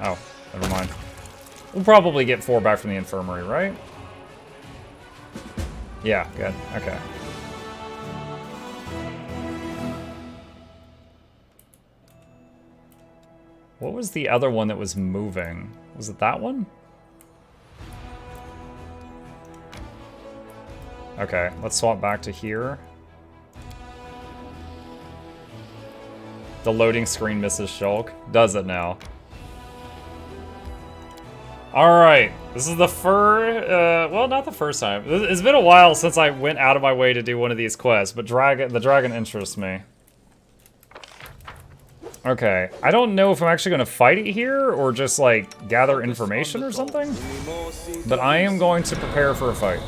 Oh, never mind. We'll probably get 4 back from the infirmary, right? Yeah, good. Okay. What was the other one that was moving? Was it that one? Okay, let's swap back to here. The loading screen misses Shulk. Does it now? Alright, this is the well, not the first time. It's been a while since I went out of my way to do one of these quests, but the dragon interests me. Okay, I don't know if I'm actually going to fight it here or just, like, gather information or something, but I am going to prepare for a fight.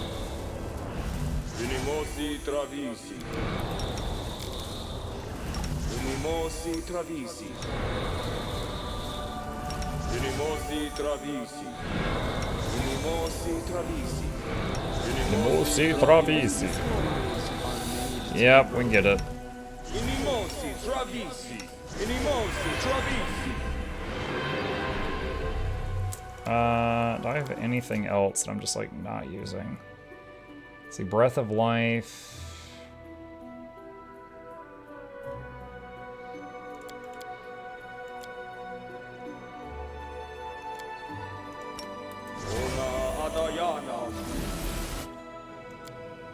Yep, we can get it. Do I have anything else that I'm just, like, not using? Let's see, Breath of Life.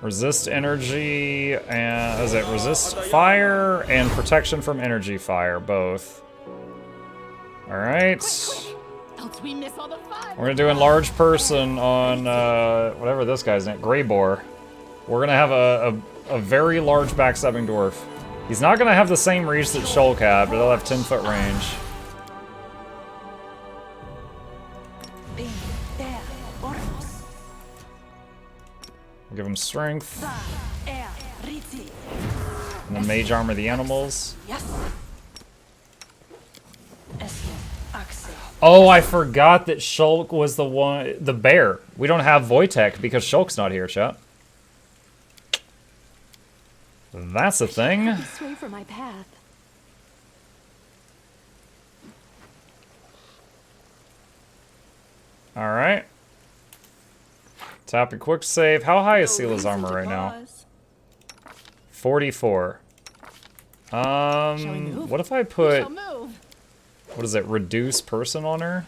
Resist energy and is it resist fire and protection from energy fire, both. Alright. We're gonna do enlarge person on whatever this guy's name, Greybore. We're gonna have a very large backstabbing dwarf. He's not gonna have the same reach that Shulk had, but he'll have 10-foot range. Give him strength. And then mage armor the animals. Oh, I forgot that Shulk was the bear. We don't have Wojtek because Shulk's not here, chat. That's a thing. Alright. Tap a quick save. How high is Sela's armor right now? 44. What if I put... What is it? Reduce person on her?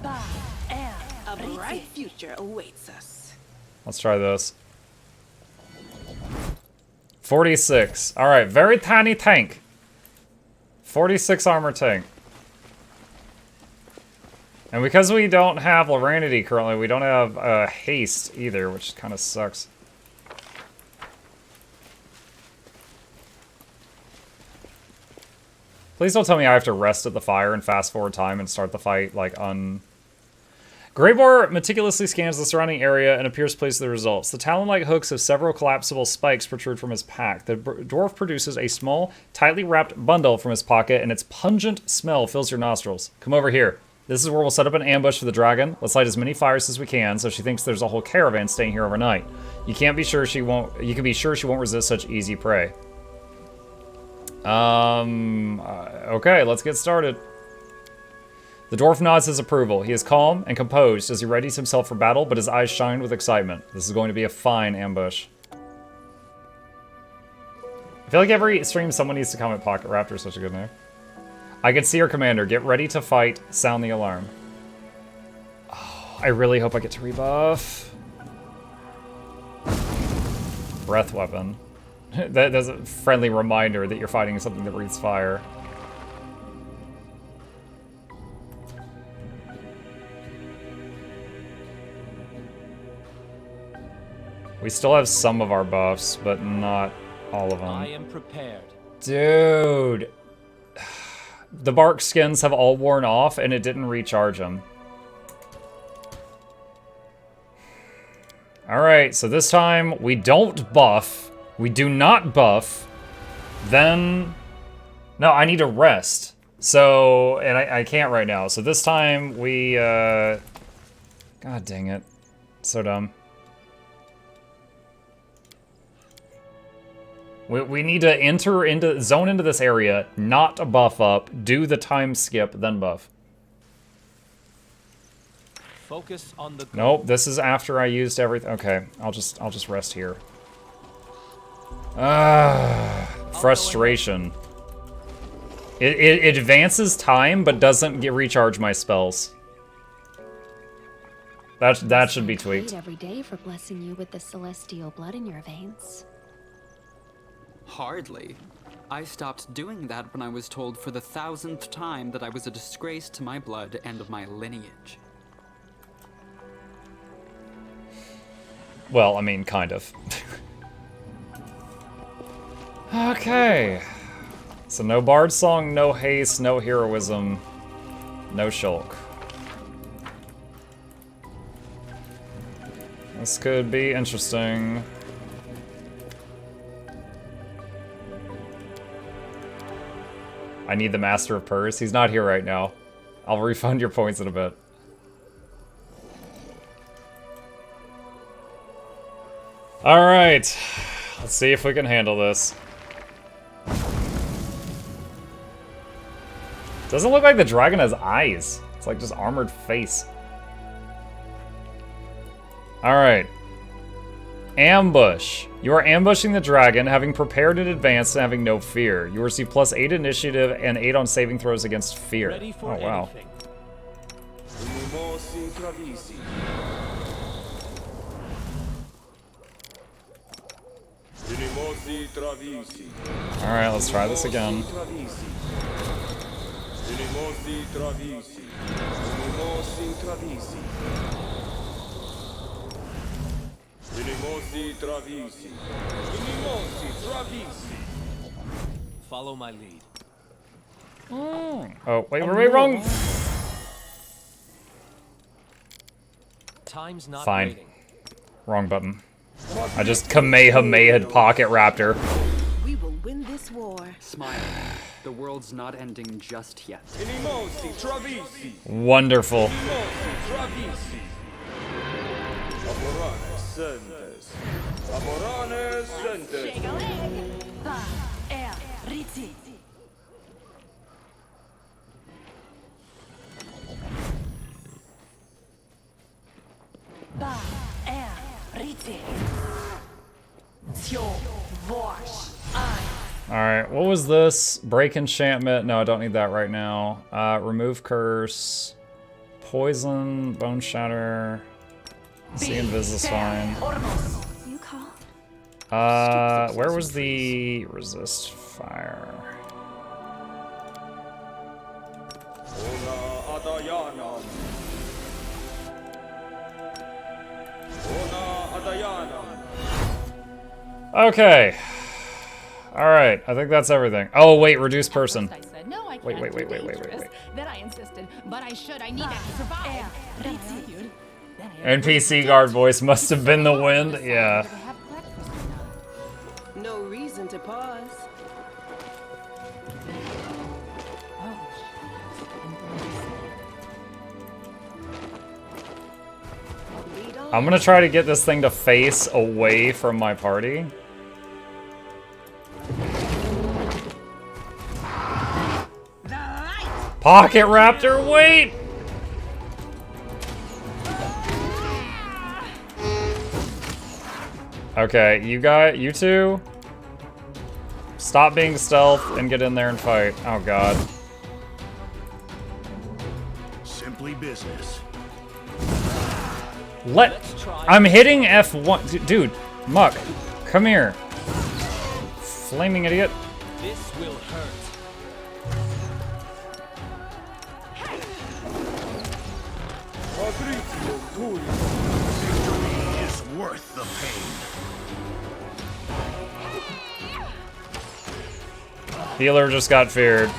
A bright future awaits us. Let's try this. 46. Alright, very tiny tank. 46 armor tank. And because we don't have Loranity currently, we don't have haste either, which kind of sucks. Please don't tell me I have to rest at the fire and fast forward time and start the fight, like, Greybore meticulously scans the surrounding area and appears pleased with the results. The talon-like hooks of several collapsible spikes protrude from his pack. The dwarf produces a small, tightly wrapped bundle from his pocket, and its pungent smell fills your nostrils. Come over here. This is where we'll set up an ambush for the dragon. Let's light as many fires as we can, so she thinks there's a whole caravan staying here overnight. You can be sure she won't resist such easy prey. Okay, let's get started. The dwarf nods his approval. He is calm and composed as he readies himself for battle, but his eyes shine with excitement. This is going to be a fine ambush. I feel like every stream someone needs to comment Pocket Raptor is such a good name. I can see your commander. Get ready to fight. Sound the alarm. Oh, I really hope I get to rebuff. Breath weapon. That's a friendly reminder that you're fighting something that breathes fire. We still have some of our buffs, but not all of them. I am prepared. Dude. The bark skins have all worn off, and it didn't recharge them. Alright, so this time we don't buff. We do not buff. Then... No, I need to rest. So, and I can't right now. So this time we, God dang it. So dumb. We need to zone into this area, not buff up, do the time skip, then buff. Focus on the Nope, this is after I used everything. Okay, I'll just rest here. Frustration. It advances time, but doesn't recharge my spells. That should be tweaked. Every day for blessing you with the celestial blood in your veins. Hardly. I stopped doing that when I was told for the 1000th time that I was a disgrace to my blood and my lineage. Well, I mean, kind of. Okay. So no bard song, no haste, no heroism, no shulk. This could be interesting. I need the Master of Purse. He's not here right now. I'll refund your points in a bit. Alright. Let's see if we can handle this. Doesn't look like the dragon has eyes. It's like just armored face. Alright. Ambush. You are ambushing the dragon, having prepared in advance and having no fear. You receive +8 initiative and 8 on saving throws against fear. Oh, wow. Alright, let's try this again. Follow my lead. Oh, wait, we're wrong. Time's not Fine. waiting. Wrong button. I just Kamehameha'd Pocket Raptor. We will win this war. Smile. The world's not ending just yet. Wonderful. Alright, what was this? Break enchantment. No, I don't need that right now. Remove curse. Poison, bone shatter. See invis is fine. You call? Where was the resist fire? Okay. Alright, I think that's everything. Oh, wait, reduce person. I said, no, I can't. Wait. Too dangerous. Then I insisted, but I should. I need to survive. Then I argued. Then I NPC guard voice must have been the wind. Yeah. They have breakfast or not. No reason to pause. Oh, Lead on. I'm gonna try to get this thing to face away from my party. Pocket Raptor, wait! Okay, you two, stop being stealth and get in there and fight. Oh god. Simply business. I'm hitting F1. Dude, Muck, come here. Flaming idiot. This will hurt. Victory is worth the pain. Healer just got feared.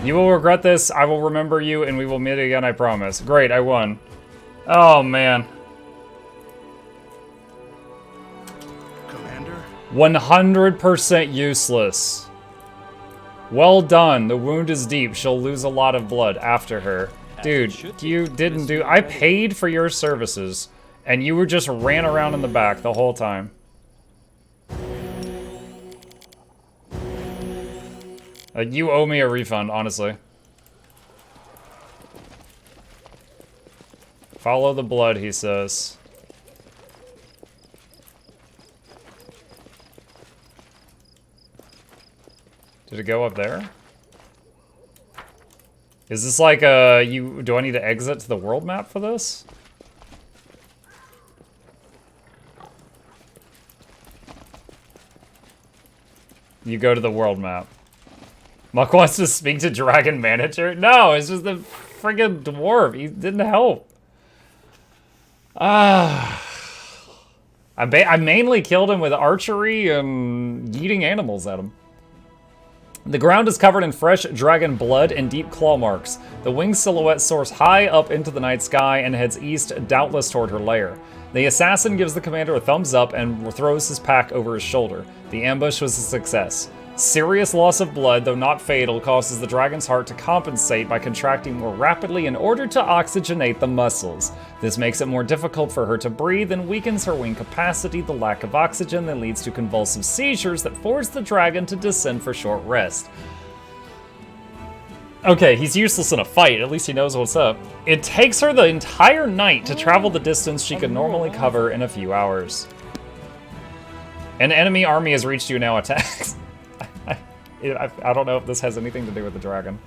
You will regret this. I will remember you, and we will meet again, I promise. Great, I won. Oh, man. Commander? 100% useless. Well done. The wound is deep. She'll lose a lot of blood after her. Dude, you didn't do... I paid for your services, and you were just ran around in the back the whole time. You owe me a refund, honestly. Follow the blood, he says. Did it go up there? Is this like a... do I need to exit to the world map for this? You go to the world map. Muck wants to speak to Dragon Manager? No, it's just the friggin' dwarf. He didn't help. I mainly killed him with archery and yeeting animals at him. The ground is covered in fresh dragon blood and deep claw marks. The winged silhouette soars high up into the night sky and heads east, doubtless toward her lair. The assassin gives the commander a thumbs up and throws his pack over his shoulder. The ambush was a success. Serious loss of blood, though not fatal, causes the dragon's heart to compensate by contracting more rapidly in order to oxygenate the muscles. This makes it more difficult for her to breathe and weakens her wing capacity. The lack of oxygen then leads to convulsive seizures that force the dragon to descend for short rest. Okay, he's useless in a fight. At least he knows what's up. It takes her the entire night to travel the distance she could normally cover in a few hours. An enemy army has reached you, now attacks. I don't know if this has anything to do with the dragon.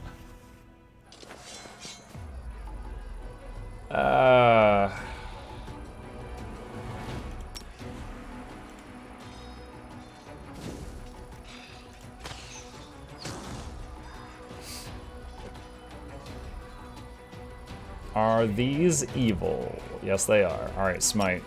Are these evil? Yes, they are. All right, smite.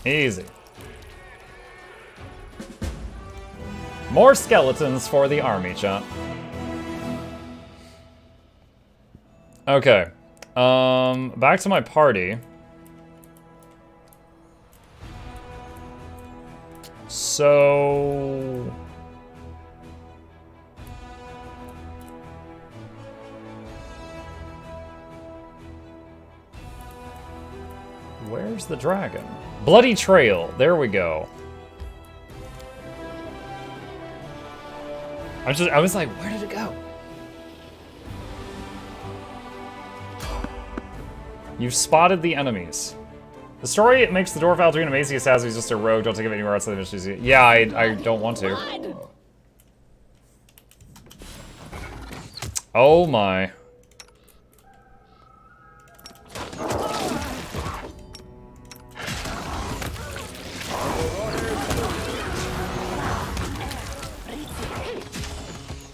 Easy. More skeletons for the army, chat. Okay. Back to my party. So... where's the dragon? Bloody Trail. There we go. I was like, where did it go? You've spotted the enemies. The story makes the dwarf Aldrine amazing assassin. He's just a rogue. Don't take him anywhere outside the mission. Yeah, I don't want to. Oh my.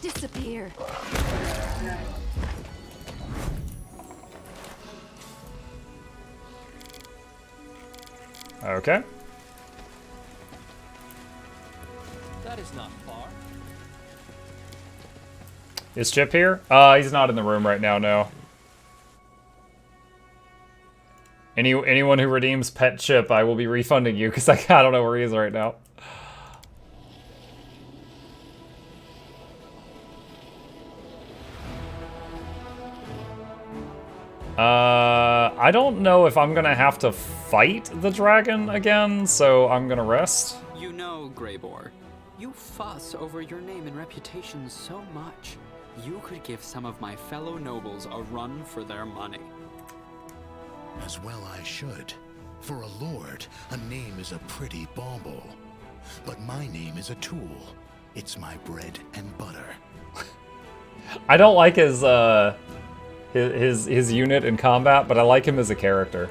Disappear. Okay. That is not far. Is Chip here? He's not in the room right now, no. Anyone who redeems Pet Chip, I will be refunding you, because I don't know where he is right now. I don't know if I'm gonna have to fight the dragon again, so I'm gonna rest. You know, Greybor, you fuss over your name and reputation so much. You could give some of my fellow nobles a run for their money. As well I should. For a lord, a name is a pretty bauble. But my name is a tool. It's my bread and butter. I don't like his unit in combat, but I like him as a character.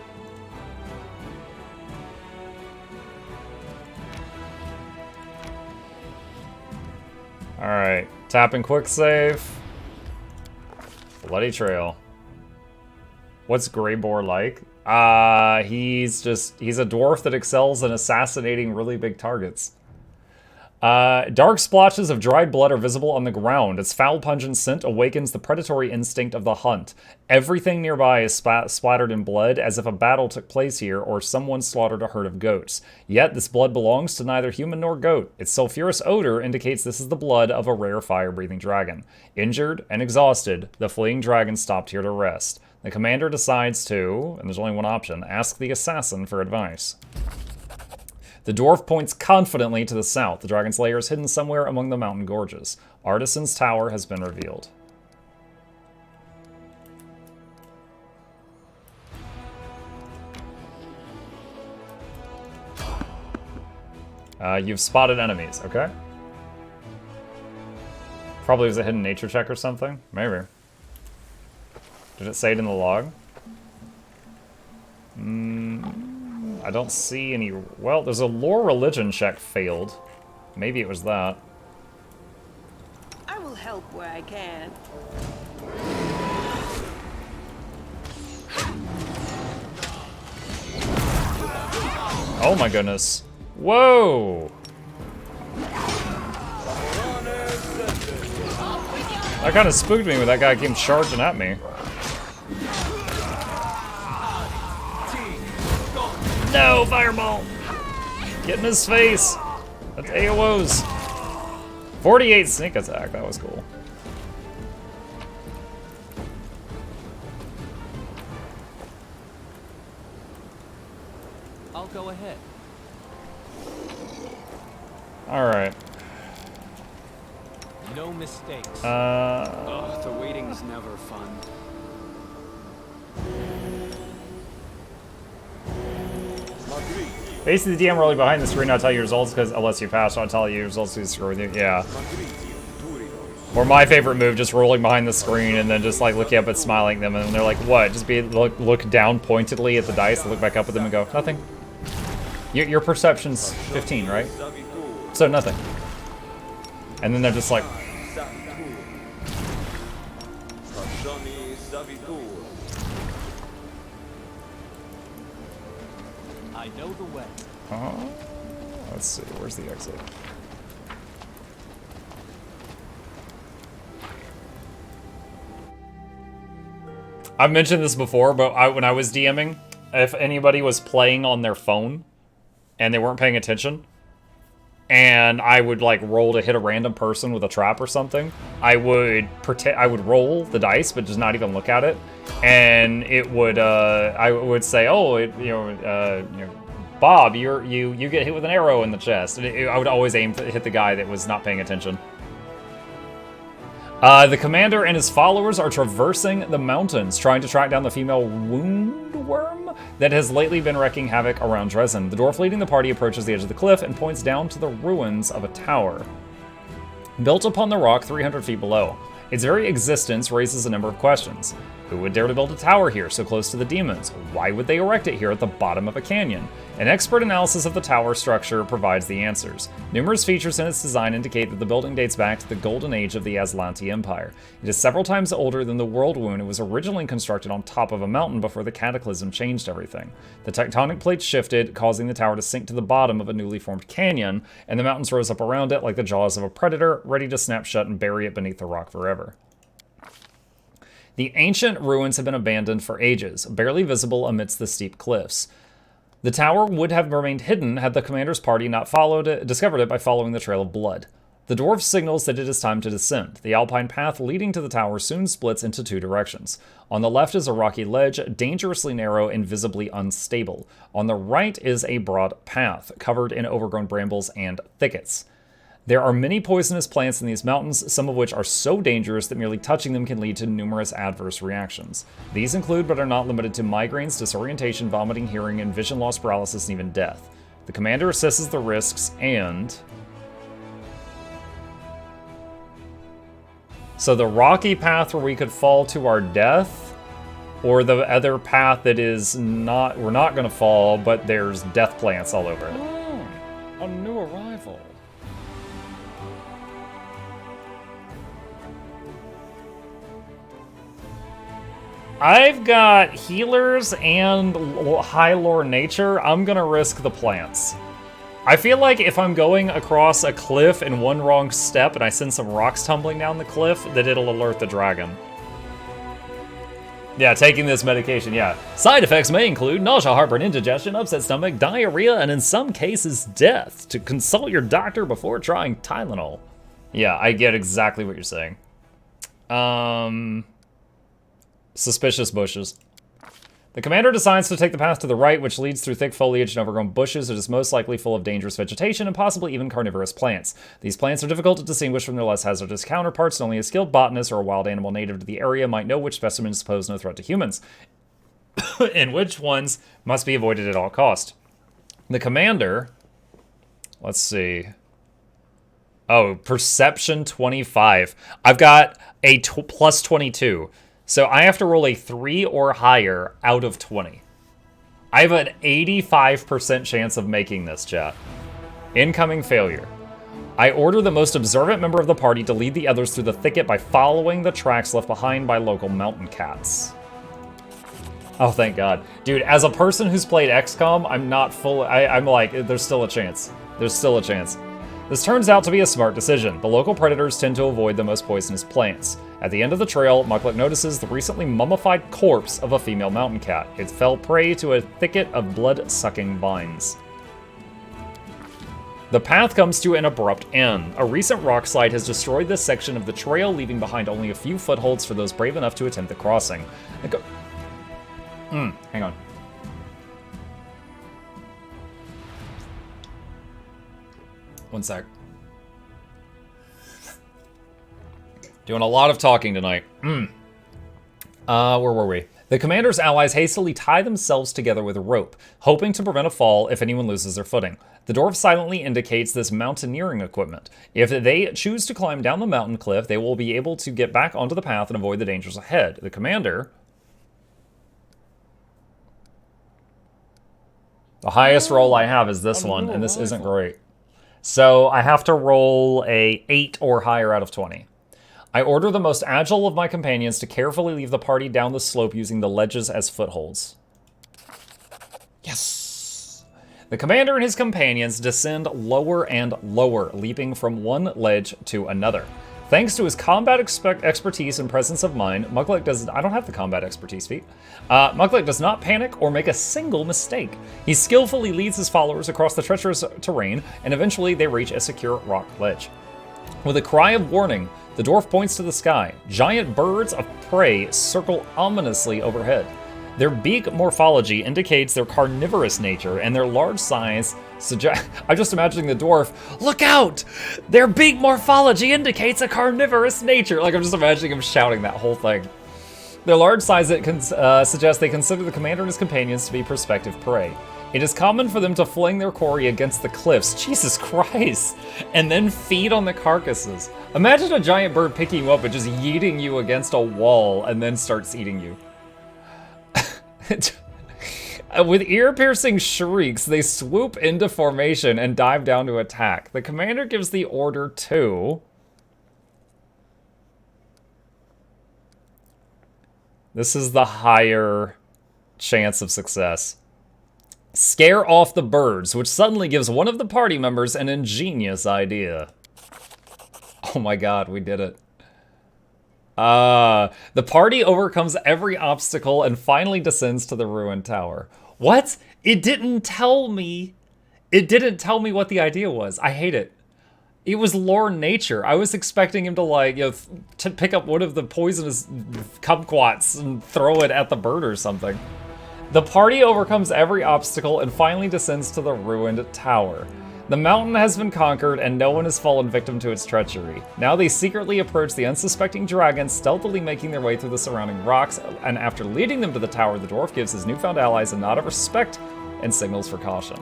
Alright, tap and quick save. Bloody Trail. What's Greybor like? He's a dwarf that excels in assassinating really big targets. Dark splotches of dried blood are visible on the ground. Its foul, pungent scent awakens the predatory instinct of the hunt. Everything nearby is splattered in blood, as if a battle took place here or someone slaughtered a herd of goats. Yet this blood belongs to neither human nor goat. Its sulfurous odor indicates this is the blood of a rare fire-breathing dragon. Injured and exhausted, the fleeing dragon stopped here to rest. The commander decides to, and there's only one option, ask the assassin for advice. The dwarf points confidently to the south. The dragon's lair is hidden somewhere among the mountain gorges. Artisan's Tower has been revealed. You've spotted enemies, okay? Probably was a hidden nature check or something. Maybe. Did it say it in the log? I don't see any... Well, there's a lore religion check failed. Maybe it was that. I will help where I can. Oh my goodness. Whoa! That kind of spooked me when that guy came charging at me. No, fireball! Get in his face! That's AO's. 48 sneak attack, that was cool. I'll go ahead. Alright. No mistakes. Ugh, the waiting's never fun. Basically, the DM rolling behind the screen, I'll tell you results, because unless you pass, I'll tell you results to screw with you. Yeah. Or my favorite move, just rolling behind the screen and then just like looking up and smiling at them, and they're like, what? Just look down pointedly at the dice, look back up at them and go, nothing. Your perception's 15, right? So nothing. And then they're just like... I know the way. Let's see, where's the exit? I've mentioned this before, but when I was DMing, if anybody was playing on their phone and they weren't paying attention, and I would like roll to hit a random person with a trap or something, I would roll the dice, but just not even look at it, and it would I would say, oh, Bob, you get hit with an arrow in the chest, and I would always aim to hit the guy that was not paying attention. The commander and his followers are traversing the mountains, trying to track down the female woundworm that has lately been wreaking havoc around Dresden. The dwarf leading the party approaches the edge of the cliff and points down to the ruins of a tower built upon the rock 300 feet below. Its very existence raises a number of questions. Who would dare to build a tower here so close to the demons? Why would they erect it here at the bottom of a canyon? An expert analysis of the tower structure provides the answers. Numerous features in its design indicate that the building dates back to the golden age of the Aslanti Empire. It is several times older than the World Wound. It was originally constructed on top of a mountain before the Cataclysm changed everything. The tectonic plates shifted, causing the tower to sink to the bottom of a newly formed canyon, and the mountains rose up around it like the jaws of a predator, ready to snap shut and bury it beneath the rock forever. The ancient ruins have been abandoned for ages, barely visible amidst the steep cliffs. The tower would have remained hidden had the commander's party not discovered it by following the trail of blood. The dwarf signals that it is time to descend. The alpine path leading to the tower soon splits into two directions. On the left is a rocky ledge, dangerously narrow and visibly unstable. On the right is a broad path, covered in overgrown brambles and thickets. There are many poisonous plants in these mountains, some of which are so dangerous that merely touching them can lead to numerous adverse reactions. These include, but are not limited to, migraines, disorientation, vomiting, hearing, and vision loss, paralysis, and even death. The commander assesses the risks and... So the rocky path where we could fall to our death, or the other path that is not, we're not going to fall, but there's death plants all over it. Oh, a new arrival. I've got healers and high lore nature. I'm gonna risk the plants. I feel like if I'm going across a cliff in one wrong step and I send some rocks tumbling down the cliff, that it'll alert the dragon. Yeah, taking this medication, yeah. Side effects may include nausea, heartburn, indigestion, upset stomach, diarrhea, and in some cases, death. To consult your doctor before trying Tylenol. Yeah, I get exactly what you're saying. Suspicious bushes. The commander decides to take the path to the right, which leads through thick foliage and overgrown bushes. It is most likely full of dangerous vegetation and possibly even carnivorous plants. These plants are difficult to distinguish from their less hazardous counterparts, and only a skilled botanist or a wild animal native to the area might know which specimens pose no threat to humans, and which ones must be avoided at all cost. The commander... Let's see... Oh, perception 25. I've got a plus 22. So I have to roll a 3 or higher out of 20. I have an 85% chance of making this, chat. Incoming failure. I order the most observant member of the party to lead the others through the thicket by following the tracks left behind by local mountain cats. Oh, thank God. Dude, as a person who's played XCOM, I'm not full... I'm like, there's still a chance. There's still a chance. This turns out to be a smart decision. The local predators tend to avoid the most poisonous plants. At the end of the trail, Mukluk notices the recently mummified corpse of a female mountain cat. It fell prey to a thicket of blood-sucking vines. The path comes to an abrupt end. A recent rock slide has destroyed this section of the trail, leaving behind only a few footholds for those brave enough to attempt the crossing. Hang on. One sec. Doing a lot of talking tonight. Where were we? The commander's allies hastily tie themselves together with a rope, hoping to prevent a fall if anyone loses their footing. The dwarf silently indicates this mountaineering equipment. If they choose to climb down the mountain cliff, they will be able to get back onto the path and avoid the dangers ahead. The commander... The highest roll I have is this one, and this isn't great. So I have to roll a 8 or higher out of 20. I order the most agile of my companions to carefully lead the party down the slope using the ledges as footholds. Yes! The commander and his companions descend lower and lower, leaping from one ledge to another. Thanks to his combat expertise and presence of mind, Mukluk does... I don't have the combat expertise feat. Mukluk does not panic or make a single mistake. He skillfully leads his followers across the treacherous terrain, and eventually they reach a secure rock ledge. With a cry of warning, the dwarf points to the sky. Giant birds of prey circle ominously overhead. Their beak morphology indicates their carnivorous nature, and their large size suggests... I'm just imagining the dwarf, look out! Their beak morphology indicates a carnivorous nature. Like, I'm just imagining him shouting that whole thing. Their large size suggests they consider the commander and his companions to be prospective prey. It is common for them to fling their quarry against the cliffs, Jesus Christ, and then feed on the carcasses. Imagine a giant bird picking you up and just yeeting you against a wall and then starts eating you. With ear-piercing shrieks, they swoop into formation and dive down to attack. The commander gives the order to... This is the higher chance of success. Scare off the birds, which suddenly gives one of the party members an ingenious idea. Oh my God, we did it. The party overcomes every obstacle and finally descends to the ruined tower. What? It didn't tell me. It didn't tell me what the idea was. I hate it. It was lore nature. I was expecting him to, like, you know, to pick up one of the poisonous kumquats and throw it at the bird or something. The party overcomes every obstacle and finally descends to the ruined tower. The mountain has been conquered and no one has fallen victim to its treachery. Now they secretly approach the unsuspecting dragon, stealthily making their way through the surrounding rocks, and after leading them to the tower, the dwarf gives his newfound allies a nod of respect and signals for caution.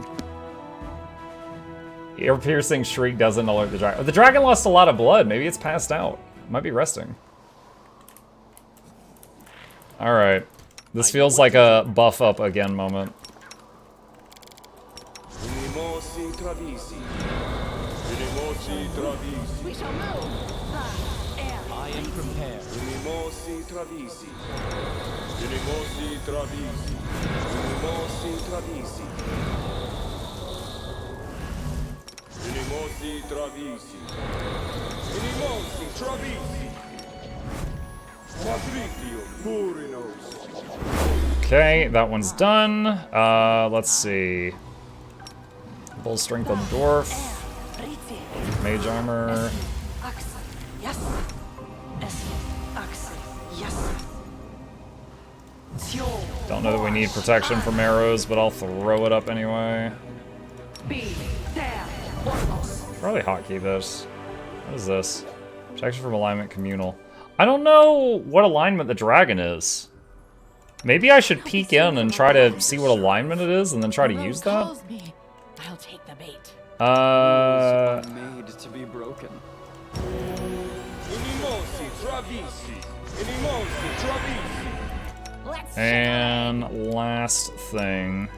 Ear-piercing shriek doesn't alert the dragon. The dragon lost a lot of blood. Maybe it's passed out. Might be resting. Alright. This feels like a buff up again moment. We shall move. I am prepared. Unimosi travisi. Unimosi travisi. Unimosi travisi. Unimosi travisi. Unimosi travisi. Quadritium purinos. Okay, that one's done. Let's see. Full strength on the dwarf. Mage armor. Don't know that we need protection from arrows, but I'll throw it up anyway. Probably hotkey this. What is this? Protection from alignment communal. I don't know what alignment the dragon is. Maybe I should peek in and try to see what alignment it is and then try to use that? I'll take the bait. Made to be broken. Unimosi travisi. Unimosi travisi. And last thing.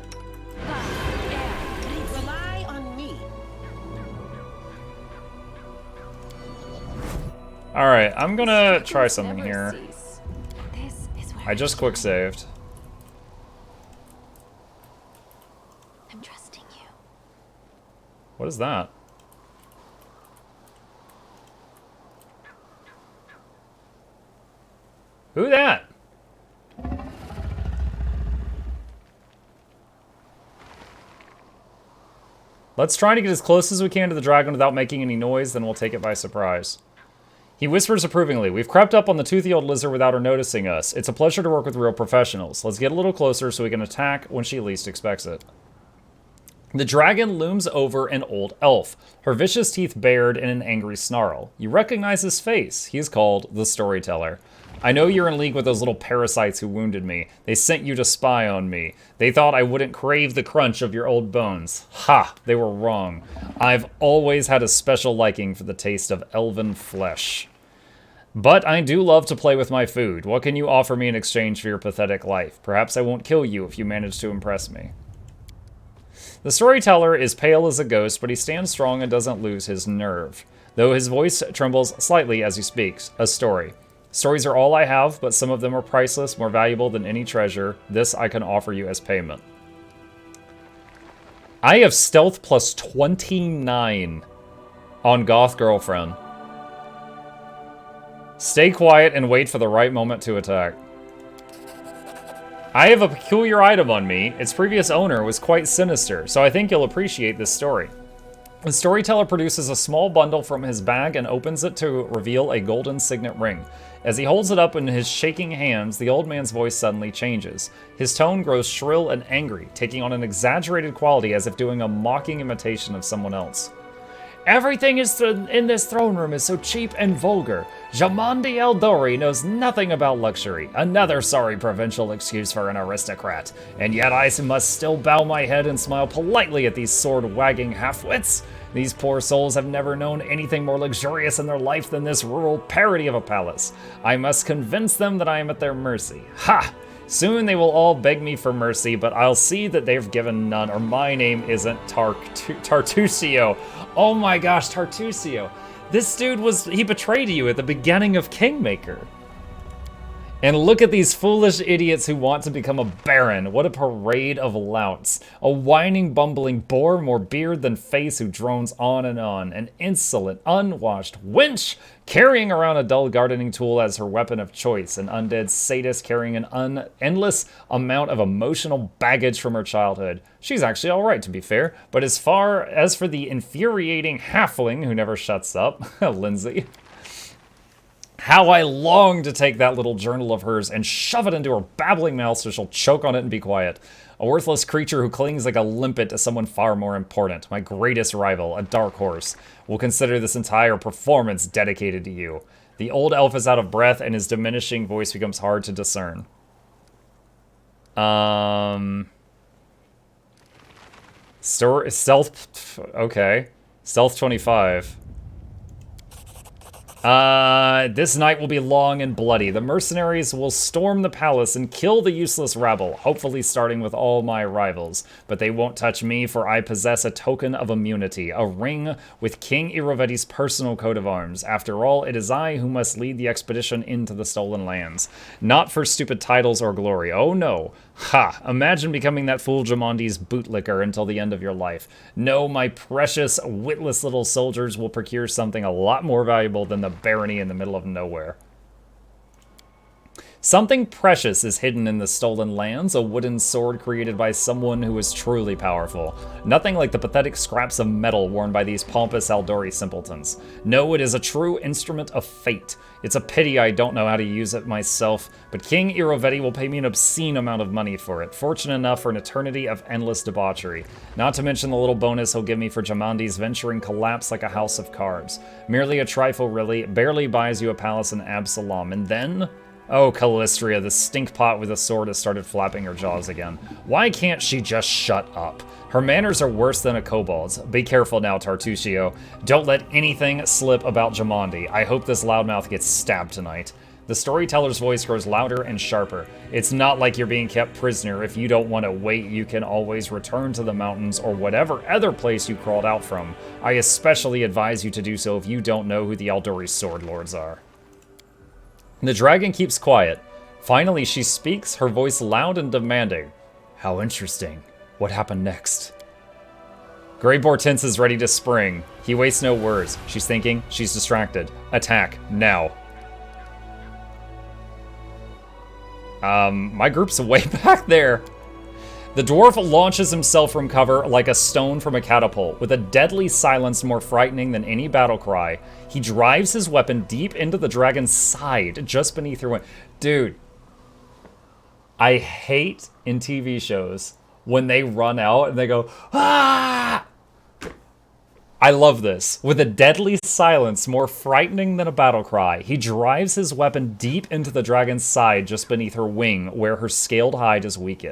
Rely on me. Alright, I'm gonna try something here. This is where I just quick saved. I'm trusting you. What is that? Who that? Let's try to get as close as we can to the dragon without making any noise, then we'll take it by surprise. He whispers approvingly. We've crept up on the toothy old lizard without her noticing us. It's a pleasure to work with real professionals. Let's get a little closer so we can attack when she least expects it. The dragon looms over an old elf, her vicious teeth bared in an angry snarl. You recognize his face. He is called the Storyteller. I know you're in league with those little parasites who wounded me. They sent you to spy on me. They thought I wouldn't crave the crunch of your old bones. Ha! They were wrong. I've always had a special liking for the taste of elven flesh. But I do love to play with my food. What can you offer me in exchange for your pathetic life? Perhaps I won't kill you if you manage to impress me. The Storyteller is pale as a ghost, but he stands strong and doesn't lose his nerve, though his voice trembles slightly as he speaks. A story. Stories are all I have, but some of them are priceless, more valuable than any treasure. This I can offer you as payment. I have stealth plus 29 on Goth Girlfriend. Stay quiet and wait for the right moment to attack. I have a peculiar item on me. Its previous owner was quite sinister, so I think you'll appreciate this story. The Storyteller produces a small bundle from his bag and opens it to reveal a golden signet ring. As he holds it up in his shaking hands, the old man's voice suddenly changes. His tone grows shrill and angry, taking on an exaggerated quality as if doing a mocking imitation of someone else. Everything in this throne room is so cheap and vulgar. Jamandi Eldori knows nothing about luxury. Another sorry provincial excuse for an aristocrat. And yet I must still bow my head and smile politely at these sword-wagging half-wits. These poor souls have never known anything more luxurious in their life than this rural parody of a palace. I must convince them that I am at their mercy. Ha! Soon they will all beg me for mercy, but I'll see that they've given none, or my name isn't Tartusio. Oh my gosh, Tartusio. This dude he betrayed you at the beginning of Kingmaker. And look at these foolish idiots who want to become a baron. What a parade of louts. A whining, bumbling boar, more beard than face, who drones on and on. An insolent, unwashed wench carrying around a dull gardening tool as her weapon of choice. An undead sadist carrying an endless amount of emotional baggage from her childhood. She's actually alright, to be fair. But as far as for the infuriating halfling who never shuts up, Lindsay... How I long to take that little journal of hers and shove it into her babbling mouth so she'll choke on it and be quiet. A worthless creature who clings like a limpet to someone far more important. My greatest rival, a dark horse, will consider this entire performance dedicated to you. The old elf is out of breath and his diminishing voice becomes hard to discern. Stealth, okay. Stealth 25. This night will be long and bloody. The mercenaries will storm the palace and kill the useless rabble, hopefully starting with all my rivals. But they won't touch me, for I possess a token of immunity, a ring with King Irovetti's personal coat of arms. After all, it is I who must lead the expedition into the stolen lands. Not for stupid titles or glory. Oh no. Ha! Imagine becoming that fool Jamondi's bootlicker until the end of your life. No, my precious, witless little soldiers will procure something a lot more valuable than the barony in the middle of nowhere. Something precious is hidden in the stolen lands, a wooden sword created by someone who is truly powerful. Nothing like the pathetic scraps of metal worn by these pompous Aldori simpletons. No, it is a true instrument of fate. It's a pity I don't know how to use it myself, but King Irovetti will pay me an obscene amount of money for it, fortunate enough for an eternity of endless debauchery. Not to mention the little bonus he'll give me for Jamondi's venturing collapse like a house of cards. Merely a trifle, really, barely buys you a palace in Absalom, and then... Oh, Callistria, the stinkpot with a sword has started flapping her jaws again. Why can't she just shut up? Her manners are worse than a kobold's. Be careful now, Tartusio. Don't let anything slip about Jamondi. I hope this loudmouth gets stabbed tonight. The storyteller's voice grows louder and sharper. It's not like you're being kept prisoner. If you don't want to wait, you can always return to the mountains or whatever other place you crawled out from. I especially advise you to do so if you don't know who the Aldori sword lords are. The dragon keeps quiet. Finally, she speaks, her voice loud and demanding. How interesting. What happened next? Greybor tenses ready to spring. He wastes no words. She's thinking. She's distracted. Attack. Now. My group's way back there. The dwarf launches himself from cover like a stone from a catapult, with a deadly silence more frightening than any battle cry. He drives his weapon deep into the dragon's side, just beneath her wing. Dude, I hate in TV shows when they run out and they go, ah! I love this. With a deadly silence more frightening than a battle cry, he drives his weapon deep into the dragon's side just beneath her wing, where her scaled hide is weakest.